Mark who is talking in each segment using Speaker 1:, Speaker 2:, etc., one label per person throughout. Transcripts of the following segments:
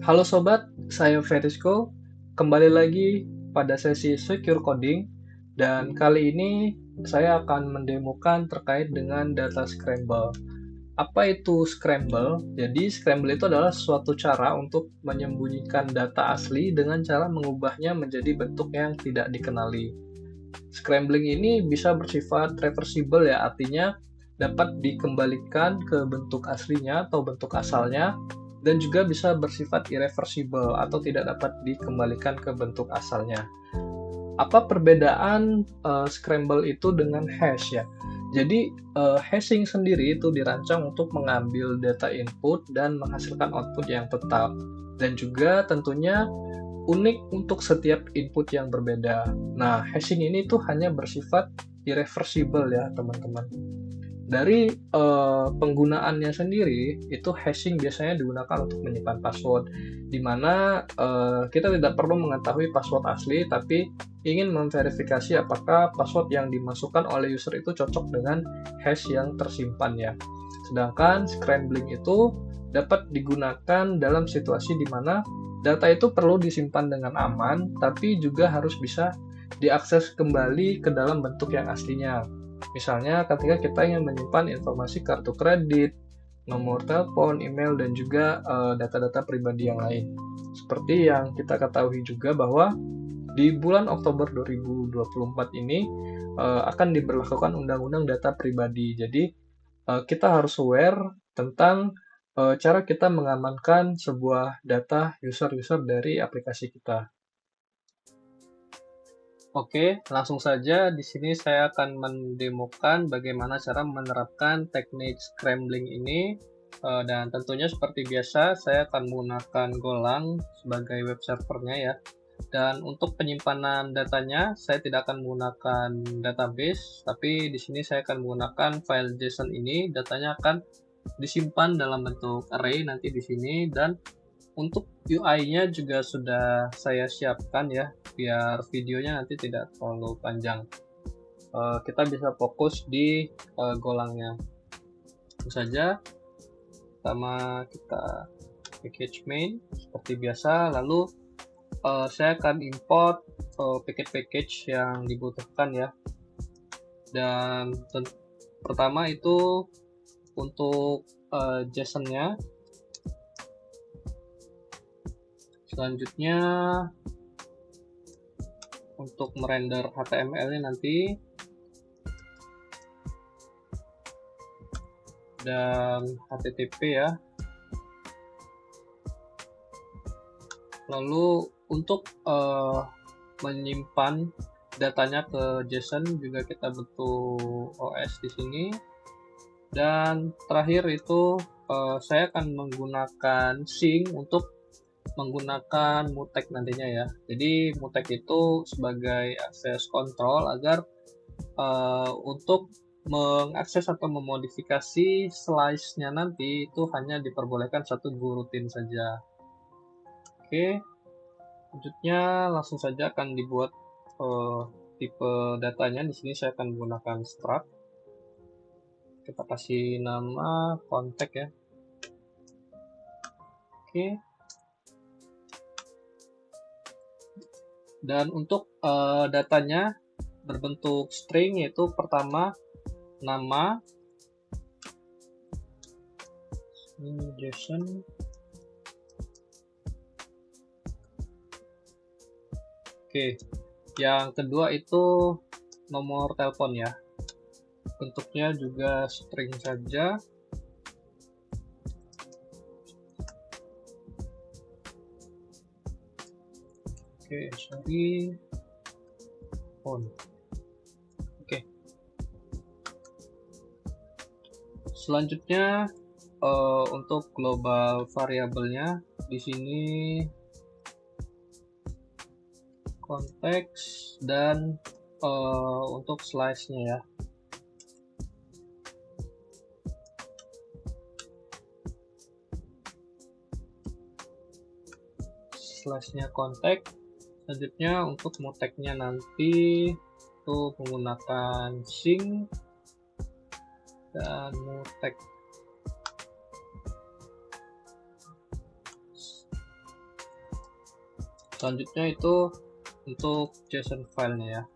Speaker 1: Halo sobat, saya Ferisco. Kembali lagi pada sesi Secure Coding dan kali ini saya akan mendemokan terkait dengan data scramble. Apa itu scramble? Jadi scramble itu adalah suatu cara untuk menyembunyikan data asli dengan cara mengubahnya menjadi bentuk yang tidak dikenali. Scrambling ini bisa bersifat reversible ya, artinya dapat dikembalikan ke bentuk aslinya atau bentuk asalnya, dan juga bisa bersifat irreversible atau tidak dapat dikembalikan ke bentuk asalnya. Apa perbedaan scramble itu dengan hash ya? Jadi hashing sendiri itu dirancang untuk mengambil data input dan menghasilkan output yang tetap, dan juga tentunya unik untuk setiap input yang berbeda. Nah, hashing ini tuh hanya bersifat irreversible ya, teman-teman. Dari penggunaannya sendiri, itu hashing biasanya digunakan untuk menyimpan password, di mana kita tidak perlu mengetahui password asli, tapi ingin memverifikasi apakah password yang dimasukkan oleh user itu cocok dengan hash yang tersimpan ya. Sedangkan scrambling itu dapat digunakan dalam situasi di mana data itu perlu disimpan dengan aman, tapi juga harus bisa diakses kembali ke dalam bentuk yang aslinya. Misalnya ketika kita ingin menyimpan informasi kartu kredit, nomor telepon, email, dan juga data-data pribadi yang lain. Seperti yang kita ketahui juga bahwa di bulan Oktober 2024 ini akan diberlakukan Undang-Undang Data Pribadi. Jadi kita harus aware tentang cara kita mengamankan sebuah data user-user dari aplikasi kita. Oke, langsung saja di sini saya akan mendemokan bagaimana cara menerapkan teknik scrambling ini. Dan tentunya seperti biasa saya akan menggunakan Golang sebagai web servernya ya. Dan untuk penyimpanan datanya saya tidak akan menggunakan database, tapi di sini saya akan menggunakan file JSON ini. Datanya akan disimpan dalam bentuk array nanti di sini, dan untuk UI-nya juga sudah saya siapkan ya, biar videonya nanti tidak terlalu panjang. Kita bisa fokus di Golangnya. Tentu saja, pertama kita package main seperti biasa, lalu saya akan import package-package yang dibutuhkan ya. Dan pertama itu untuk JSON-nya. Selanjutnya untuk merender HTML-nya nanti, dan HTTP ya. Lalu untuk menyimpan datanya ke JSON juga kita butuh OS di sini. Dan terakhir itu saya akan menggunakan Sing untuk menggunakan mutex nantinya ya. Jadi mutex itu sebagai akses kontrol agar untuk mengakses atau memodifikasi slice-nya nanti itu hanya diperbolehkan satu gurutin saja. Oke, selanjutnya langsung saja akan dibuat tipe datanya. Di sini saya akan menggunakan struct. Kita kasih nama kontak ya. Oke. Dan untuk datanya berbentuk string, yaitu pertama nama, JSON. Oke, yang kedua itu nomor telepon ya. Bentuknya juga string saja. Oke, sorry. Phone. Oke. Selanjutnya untuk global variabelnya di sini konteks dan untuk slice-nya ya. Slice-nya konteks. Selanjutnya untuk mutex-nya nanti itu menggunakan Sing dan mutex. Selanjutnya itu untuk JSON filenya ya.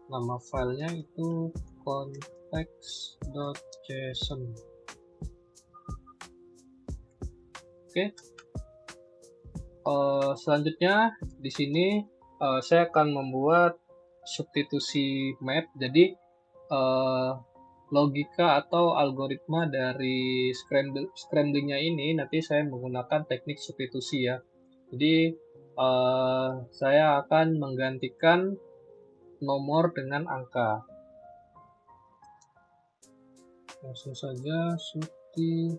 Speaker 1: Nama filenya itu context.json. Oke. Selanjutnya di sini saya akan membuat substitusi map. Jadi logika atau algoritma dari scramblingnya ini nanti saya menggunakan teknik substitusi ya. Jadi saya akan menggantikan nomor dengan angka. Langsung saja substitusi.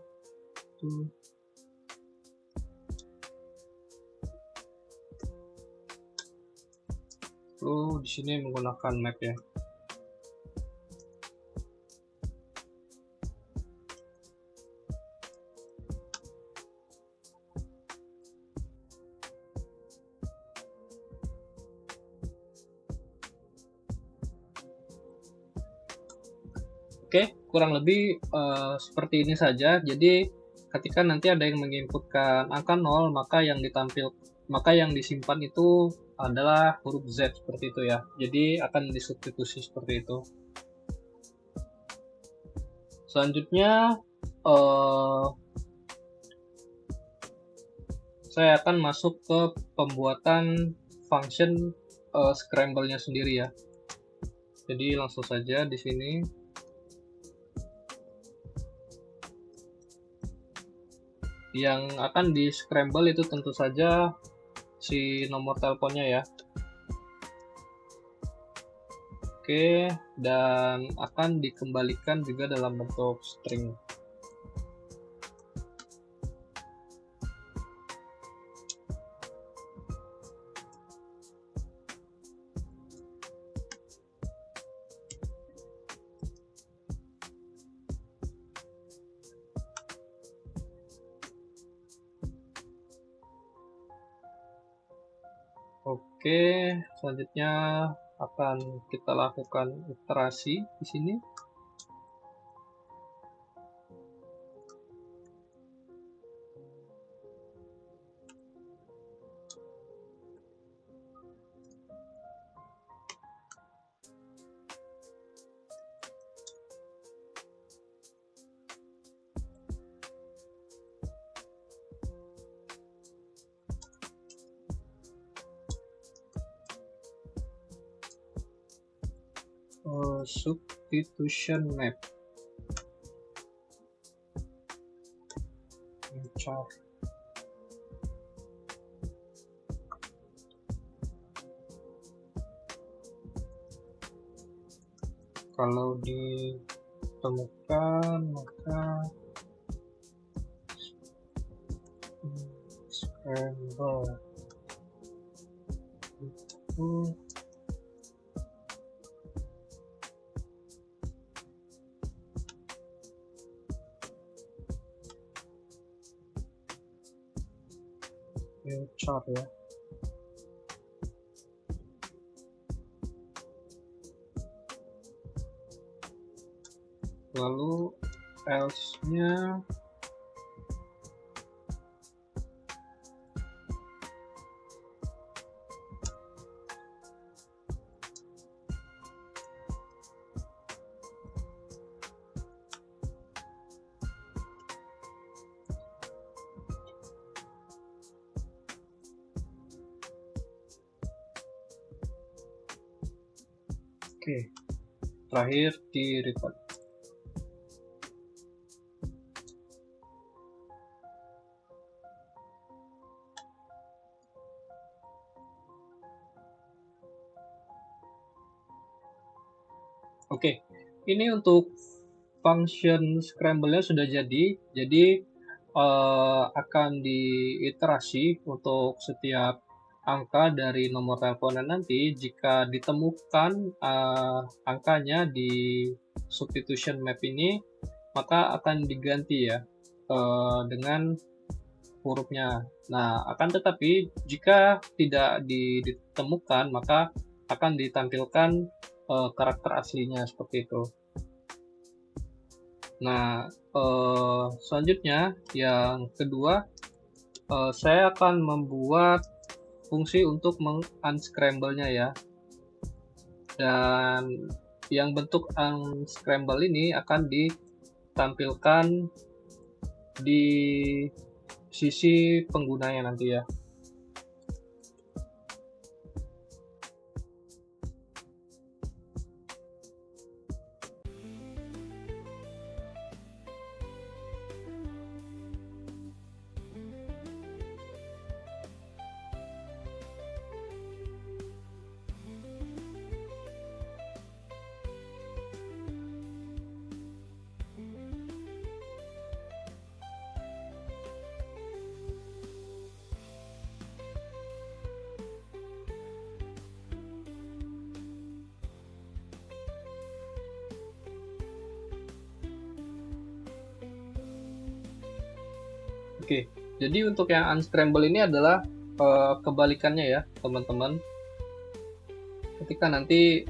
Speaker 1: Di sini menggunakan map ya. Oke, kurang lebih seperti ini saja. Jadi ketika nanti ada yang menginputkan angka 0, maka yang disimpan itu adalah huruf Z seperti itu ya. Jadi akan disubstitusi seperti itu. Selanjutnya saya akan masuk ke pembuatan function scramble-nya sendiri ya. Jadi langsung saja di sini. Yang akan di scramble itu tentu saja si nomor teleponnya ya. Oke, dan akan dikembalikan juga dalam bentuk string. Oke, selanjutnya akan kita lakukan iterasi di sini. Substitution map. Kalau ditemukan maka scramble itu chart ya. Lalu else-nya oke, terakhir di return. Oke, ini untuk function scramble-nya sudah jadi. Jadi akan diiterasi untuk setiap angka dari nomor teleponan nanti. Jika ditemukan angkanya di substitution map ini, maka akan diganti ya dengan hurufnya. Nah, akan tetapi jika tidak ditemukan, maka akan ditampilkan karakter aslinya seperti itu. Nah, selanjutnya yang kedua Saya akan membuat fungsi untuk unscramble-nya ya. Dan yang bentuk unscramble ini akan ditampilkan di sisi penggunanya nanti ya. Oke, jadi untuk yang unscramble ini adalah kebalikannya ya, teman-teman. Ketika nanti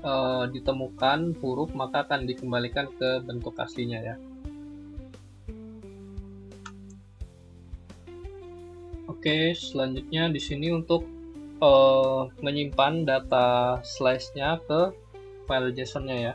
Speaker 1: ditemukan huruf, maka akan dikembalikan ke bentuk aslinya ya. Oke, selanjutnya di sini untuk menyimpan data slice-nya ke file JSON-nya ya.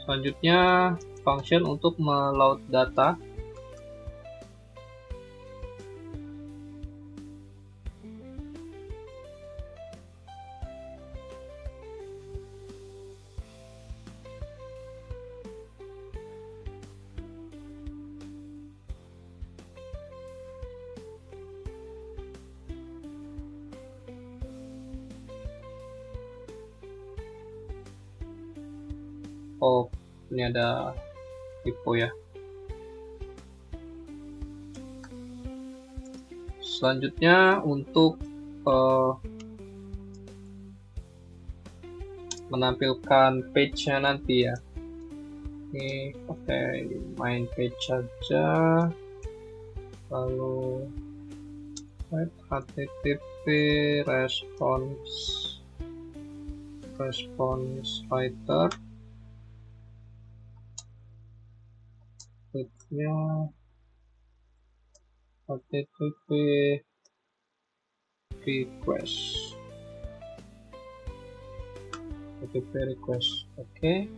Speaker 1: Selanjutnya, function untuk meload data. Oh, ini ada typo ya. Selanjutnya untuk menampilkan page-nya nanti ya. Ini pakai main page saja. Lalu http response writer nya http request. Oke.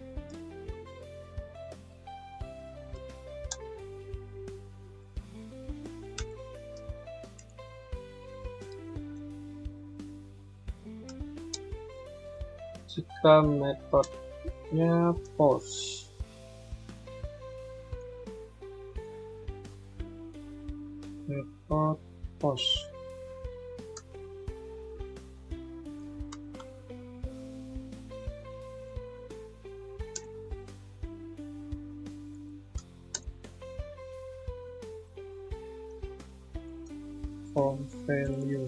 Speaker 1: Jika metodenya post, metode post, form value,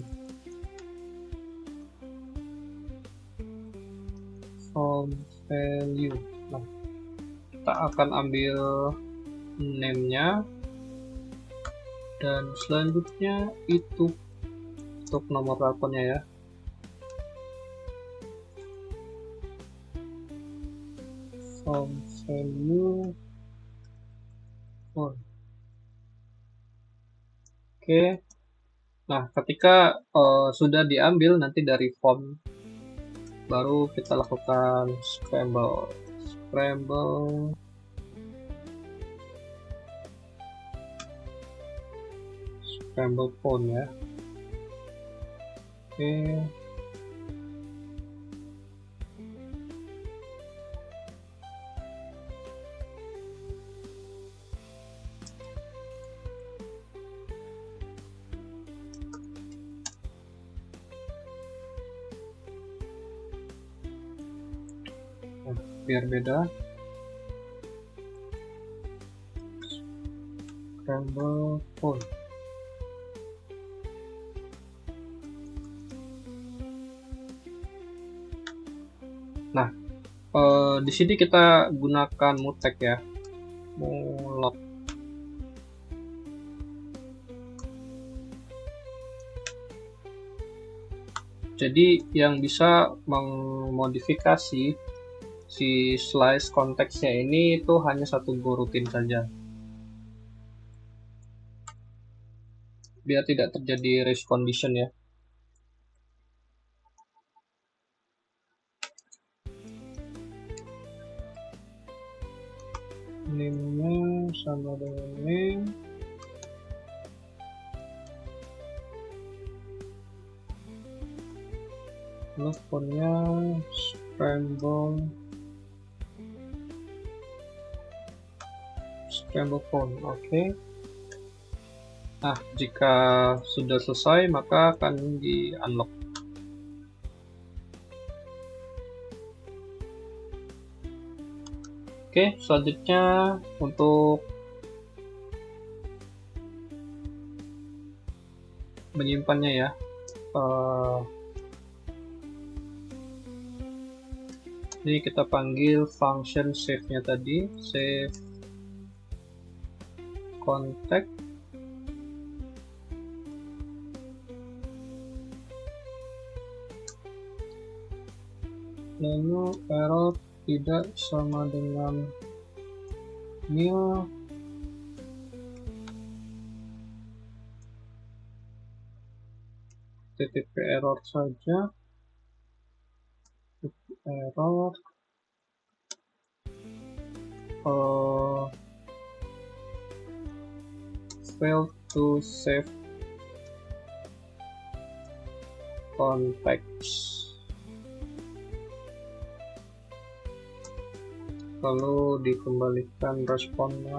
Speaker 1: Nah, kita akan ambil name-nya, dan selanjutnya itu untuk nomor teleponnya ya. Form value phone. Oke. Nah, ketika sudah diambil nanti dari form, baru kita lakukan scramble phone ya. Oke. Biar beda, scramble phone. Nah, di sini kita gunakan mutek ya, mulot. Jadi yang bisa memodifikasi si slice konteksnya ini itu hanya satu goroutine saja, biar tidak terjadi race condition ya. Name-nya sama dengan name. Lalu fontnya scramble font, oke. Nah, jika sudah selesai maka akan di unlock. Oke, selanjutnya untuk menyimpannya ya. Ini kita panggil function save-nya tadi, save contact. Lalu error tidak sama dengan nil. TTP error saja. Error failed to save contacts. Lalu dikembalikan responnya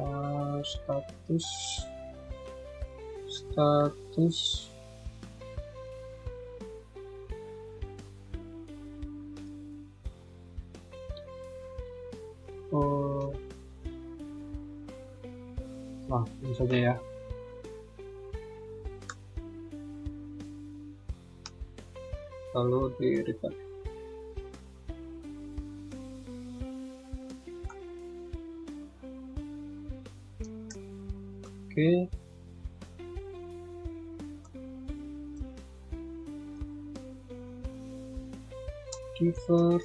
Speaker 1: status nah ini saja ya. Lalu di return. Oke. Giver.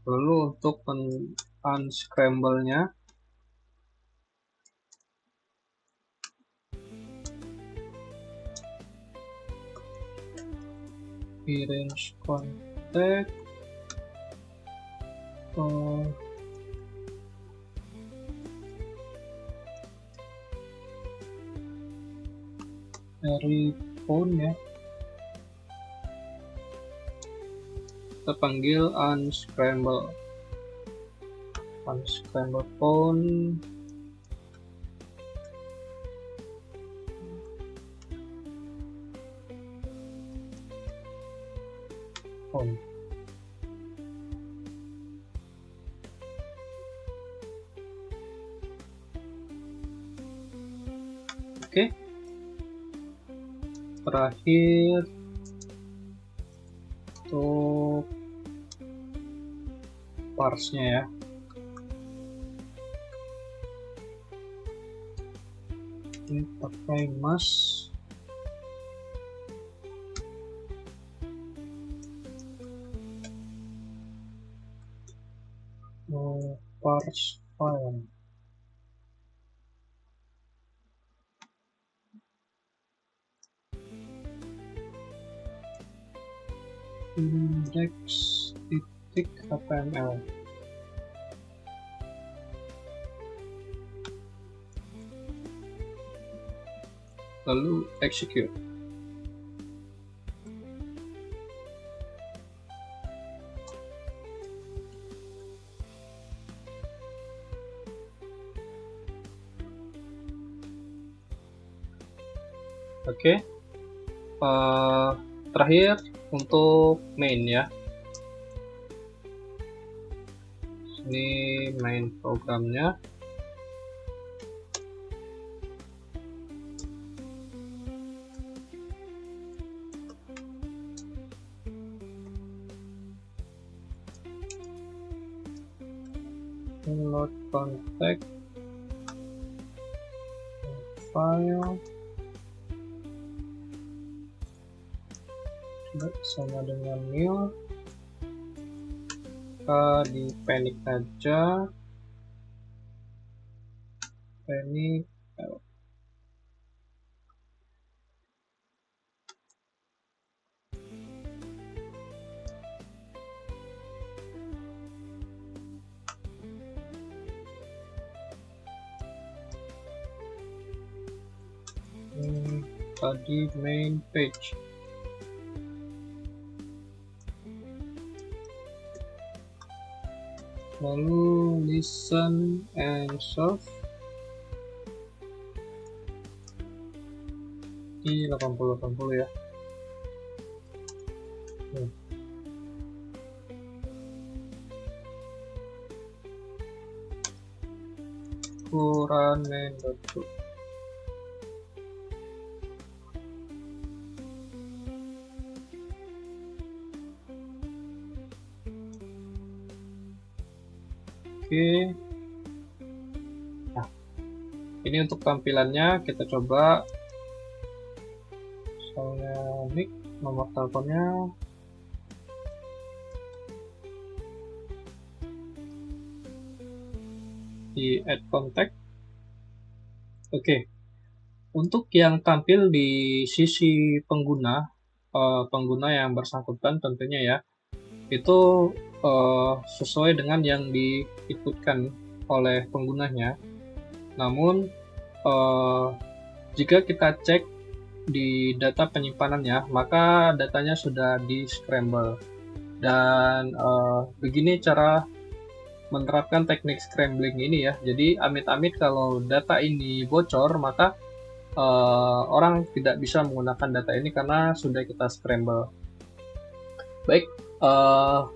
Speaker 1: Lalu untuk unscramble-nya range contact dari phone ya, kita panggil unscramble phone phone. Oke. Terakhir untuk parse-nya ya. Ini pakai mask. Parse file. index.html. Lalu execute. Oke. Terakhir untuk main ya. Ini main programnya. Load contact file sama dengan new. Kita di panic aja, panic. Tadi main page. Lalu listen and solve di 80-80 ya. Run main.to. Oke. Nah, ini untuk tampilannya kita coba. Soalnya mic, nomor teleponnya. Di add contact. Oke. Untuk yang tampil di sisi pengguna, pengguna yang bersangkutan tentunya ya, itu sesuai dengan yang diikutkan oleh penggunanya. Namun jika kita cek di data penyimpanannya, maka datanya sudah di scramble. Dan begini cara menerapkan teknik scrambling ini ya. Jadi amit-amit kalau data ini bocor, maka orang tidak bisa menggunakan data ini karena sudah kita scramble. Baik,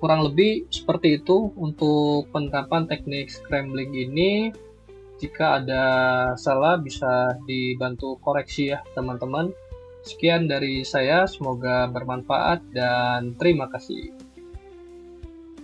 Speaker 1: kurang lebih seperti itu untuk penerapan teknik scrambling ini. Jika ada salah bisa dibantu koreksi ya teman-teman. Sekian dari saya, semoga bermanfaat dan terima kasih.